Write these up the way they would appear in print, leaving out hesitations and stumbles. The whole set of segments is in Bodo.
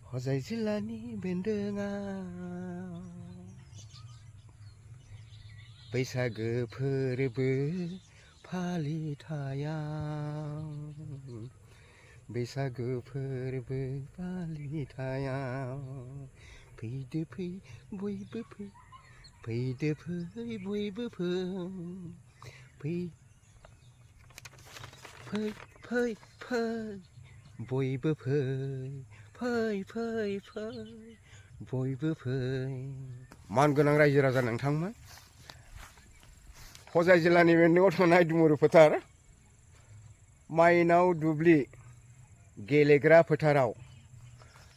हजाय जिल्लानि बेन्दोङाव बैसागो फोरबो फालिथायाव बैसागो फोरबो फालिथायाव फैदो फै बयबो फै फैदो फै बयबो फै फै फै फै फै बयबो फै फै फै फै बयबो फै मानगोनां रायजो राजा नोंथांमोन हजाय जिल्लानि बेन्दोङाव थानाय दुमुरु फोथार माइनाव दुब्लि गेलेग्रा फोथाराव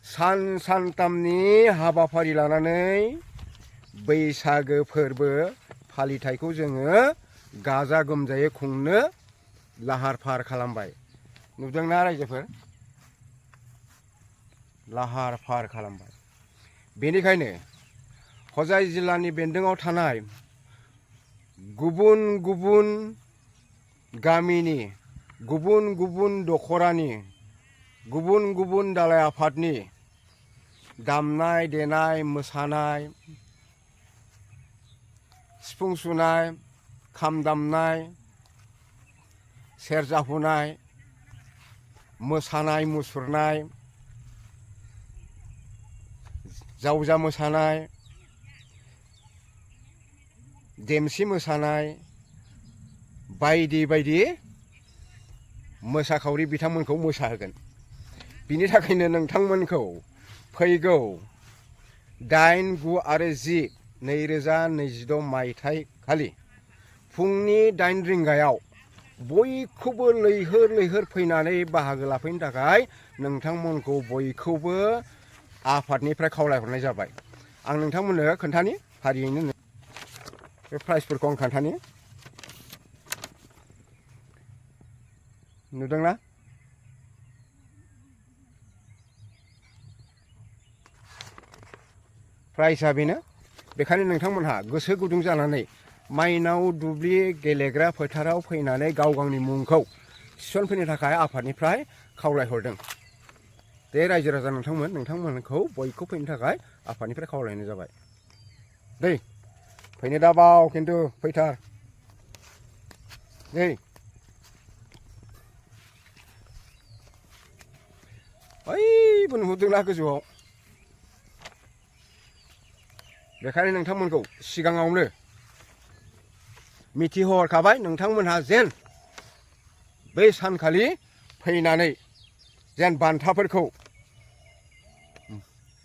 सानथामनि हाबाफारि लानानै बैसागो फोरबो फालिथायखौ जोङो गाजा गोमजायै खुंनो लाहार फाहार खालामबाय नुदोंना रायजोफोर लाहार फाहार खालामबाय बेनिखायनो हजाय जिल्लानि बेन्दोङाव थानाय गुबुन गुबुन गामिनि गुबुन गुबुन दखरानि गुबुन गुबुन दालाय आफादनि दामनाय देनाय मोसानाय सिफुं सुनाय खाम दामनाय सेरजा हुनाय मोसानाय मुसुरनाय जावजा मोसानाय देमसि मोसानाय बायदि बायदि मोसाखावरि बिथांमोनखौ मोसाहोगोन बिनि थाखायनो नोंथांमोनखौ फैगौ 8, 9 आरो 10 2026 मायथाइ खालि फुंनि 8 रिंगायाव बयखौबो लैहोर लैहोर फैनानै बाहागो लाफैनो थाखाय नोंथांमोनखौ बयखौबो आफादनिफ्राय खावलायहरनाय जाबाय आं नोंथांमोननो खोन्थानि फारियैनो बे प्राइजफोरखौ आं खोन्थानि नुदोंना प्राइजआ बेनो बेखायनो नोंथांमोनहा गोसो गुदुं जानानै माइनाव दुब्लि गेलेग्रा फोथाराव फैनानै गाव गावनि मुंखौ थिसनफैनो थाखाय आफादनिफ्राय खावलायहरदों बे रायजो राजा नोंथांमोनखौ बयखौ फैनो थाखाय आफादनिफ्राय खावलायनाय जाबाय दै फैनो दाबाव खिन्थु फैथार दै ओइबो नुहुरदोंना गोजौआव बेखायनो नोंथांमोनखौ सिगाङावनो मिथिहरखाबाय नोंथांमोनहा जेन बै सानखालि फैनानै जेन बान्थाफोरखौ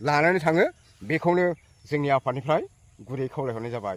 लानानै थाङो बेखौनो जोंनि आफादनिफ्राय गुरै खावलायहरनाय जाबाय